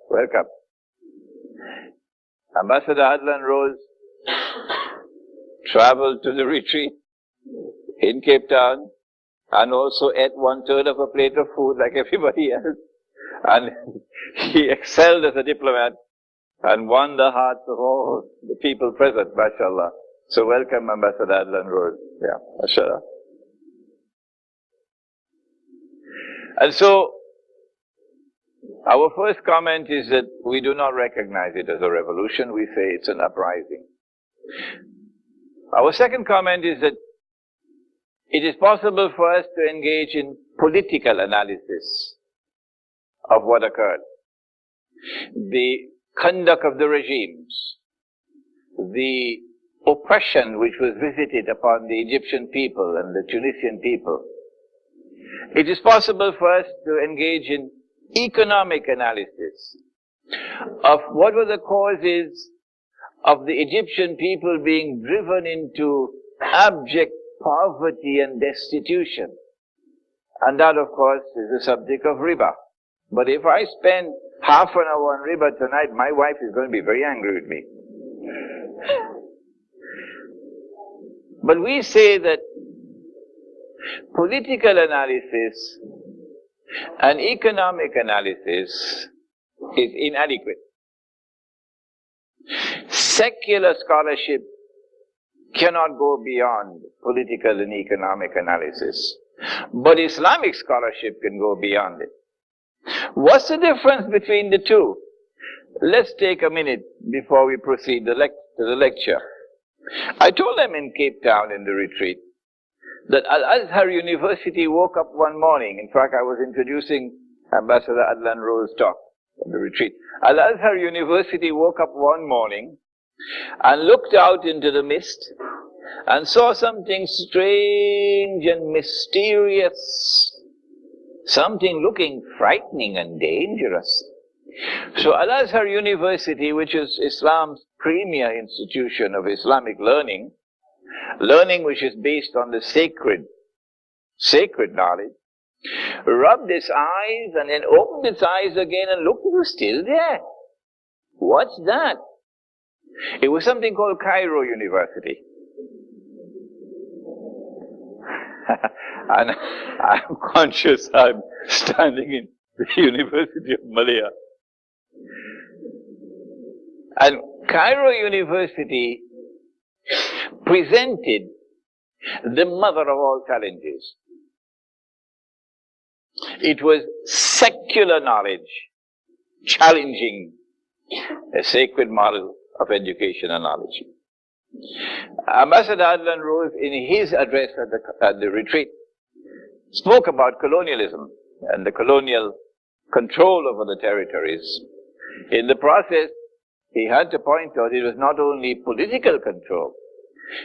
Welcome. Ambassador Adlan Rose traveled to the retreat in Cape Town and also ate 1/3 of a plate of food like everybody else. And he excelled as a diplomat and won the hearts of all the people present, mashallah. So welcome, Ambassador Adlan Rose. Yeah, mashallah. And so, our first comment is that we do not recognize it as a revolution, we say it's an uprising. Our second comment is that it is possible for us to engage in political analysis of what occurred. The conduct of the regimes, the oppression which was visited upon the Egyptian people and the Tunisian people. It is possible for us to engage in economic analysis of what were the causes of the Egyptian people being driven into abject poverty and destitution. And that, of course, is the subject of riba. But if I spend half an hour on riba tonight, my wife is going to be very angry with me. But we say that political analysis and economic analysis is inadequate. Secular scholarship cannot go beyond political and economic analysis, but Islamic scholarship can go beyond it. What's the difference between the two? Let's take a minute before we proceed to the lecture. I told them in Cape Town in the retreat that Al-Azhar University woke up one morning. In fact, I was introducing Ambassador Adlan Rose's talk at the retreat. Al-Azhar University woke up one morning and looked out into the mist and saw something strange and mysterious, something looking frightening and dangerous. So Al-Azhar University, which is Islam's premier institution of Islamic learning which is based on the sacred knowledge, rubbed its eyes and then opened its eyes again and looked, it was still there. What's that? It was something called Cairo University. And I'm conscious I'm standing in the University of Malaya. And Cairo University presented the mother of all challenges. It was secular knowledge challenging a sacred model of education and knowledge. Ambassador Adlan Rose, in his address at the retreat, spoke about colonialism and the colonial control over the territories. In the process, he had to point out it was not only political control,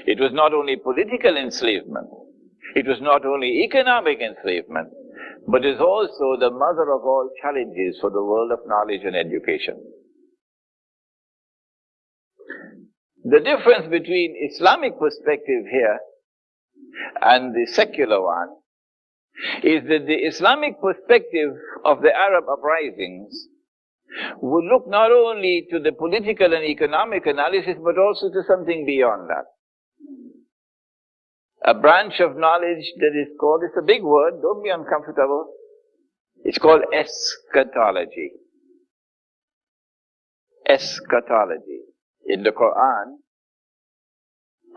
it was not only political enslavement, it was not only economic enslavement, but is also the mother of all challenges for the world of knowledge and education. The difference between Islamic perspective here and the secular one is that the Islamic perspective of the Arab uprisings would look not only to the political and economic analysis, but also to something beyond that. A branch of knowledge that is called, it's a big word, don't be uncomfortable, it's called eschatology. Eschatology. In the Quran,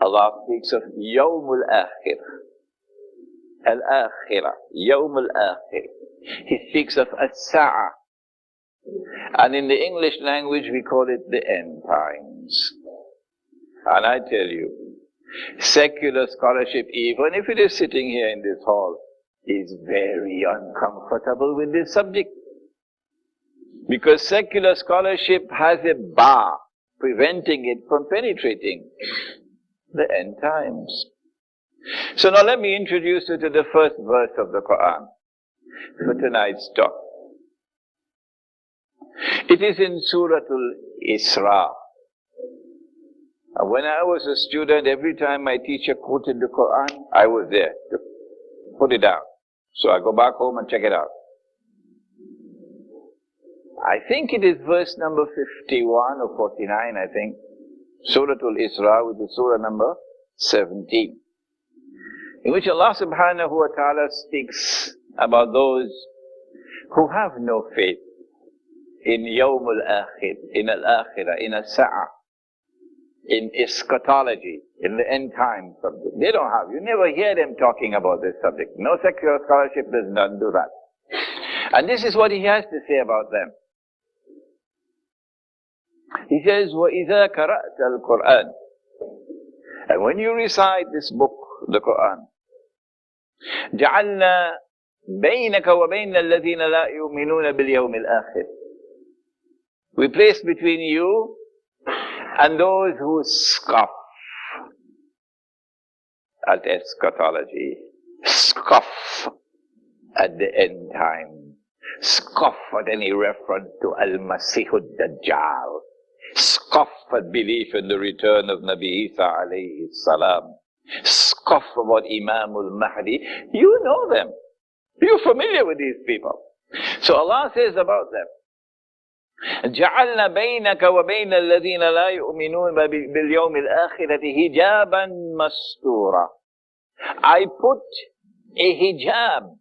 Allah speaks of Yawmul Akhir. Al-Akhirah. Yawmul Akhir. He speaks of As-Sa'ah. And in the English language, we call it the end times. And I tell you, secular scholarship, even if it is sitting here in this hall, is very uncomfortable with this subject. Because secular scholarship has a bar preventing it from penetrating the end times. So now let me introduce you to the first verse of the Quran for tonight's talk. It is in Suratul Isra. And when I was a student, every time my teacher quoted the Quran, I was there to put it down. So I go back home and check it out. I think it is verse number 51 or 49, I think. Surah Al-Isra, which is surah number 17. In which Allah subhanahu wa ta'ala speaks about those who have no faith in Yawm al-Akhir, in al-Akhirah, in al-Sa'ah, in eschatology, in the end time subject. They don't have. You never hear them talking about this subject. No secular scholarship does not do that. And this is what he has to say about them. He says, وَإِذَا قَرَأْتَ الْقُرْآنِ, and when you recite this book, the Quran, جَعَلْنَا بَيْنَكَ وَبَيْنَ الَّذِينَ لَا يُؤْمِنُونَ بِالْيَوْمِ الْآخِرِ, we place between you and those who scoff at eschatology, scoff at the end time, scoff at any reference to Al-Masih al-Dajjal, scoff at belief in the return of Nabi Isa alayhi salam, scoff about Imam al-Mahdi. You know them. You're familiar with these people. So Allah says about them, جعلنا بينك وبين الذين لا يؤمنون باليوم الآخرة حجابا مستورا. I put a hijab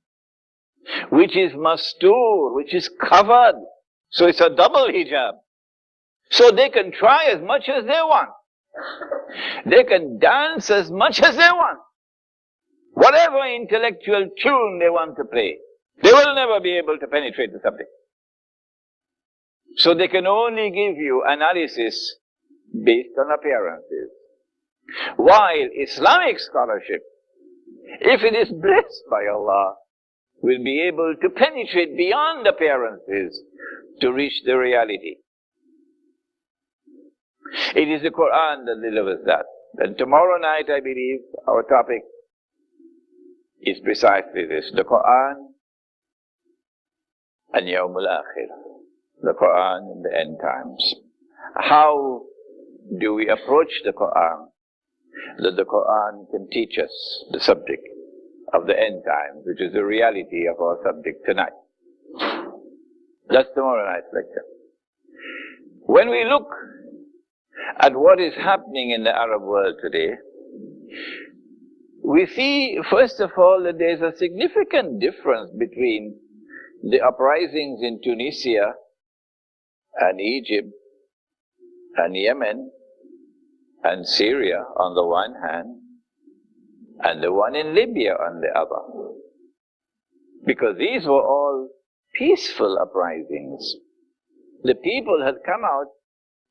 which is mastur, which is covered. So it's a double hijab. So they can try as much as they want. They can dance as much as they want. Whatever intellectual tune they want to play, they will never be able to penetrate the subject. So they can only give you analysis based on appearances. While Islamic scholarship, if it is blessed by Allah, will be able to penetrate beyond appearances to reach the reality. It is the Quran that delivers that. And tomorrow night, I believe, our topic is precisely this, the Quran and Yawm al-Akhir. The Quran in the end times. How do we approach the Quran that the Quran can teach us the subject of the end times, which is the reality of our subject tonight? That's tomorrow night's lecture. When we look at what is happening in the Arab world today, we see, first of all, that there's a significant difference between the uprisings in Tunisia and Egypt and Yemen and Syria on the one hand, and the one in Libya on the other. Because these were all peaceful uprisings. The people had come out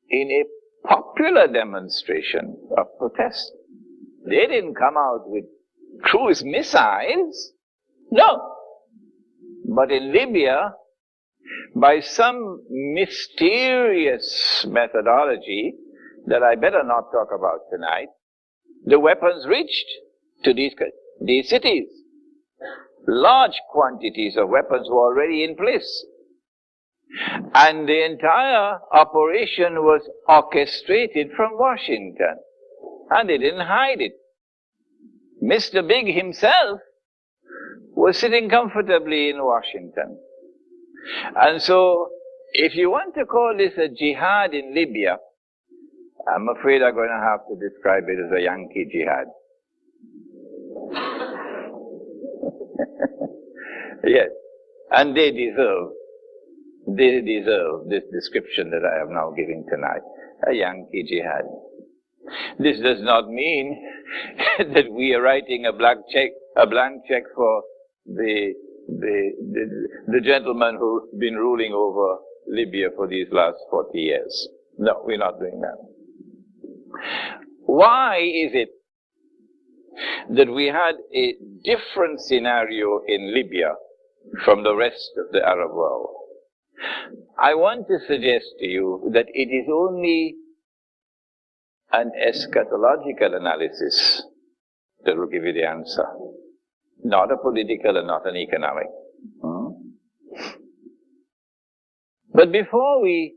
in a popular demonstration of protest. They didn't come out with cruise missiles. No. But in Libya, by some mysterious methodology that I better not talk about tonight, the weapons reached to these cities. Large quantities of weapons were already in place. And the entire operation was orchestrated from Washington. And they didn't hide it. Mr. Big himself was sitting comfortably in Washington. And so, if you want to call this a jihad in Libya, I'm afraid I'm going to have to describe it as a Yankee jihad. Yes, and they deserve this description that I am now giving tonight, a Yankee jihad. This does not mean that we are writing a blank check for the gentleman who's been ruling over Libya for these last 40 years. No, we're not doing that. Why is it that we had a different scenario in Libya from the rest of the Arab world? I want to suggest to you that it is only an eschatological analysis that will give you the answer, not a political and not an economic. But before we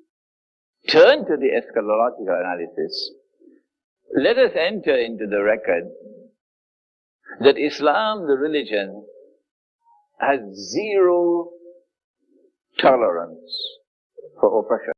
turn to the eschatological analysis, let us enter into the record that Islam, the religion, has zero tolerance for oppression.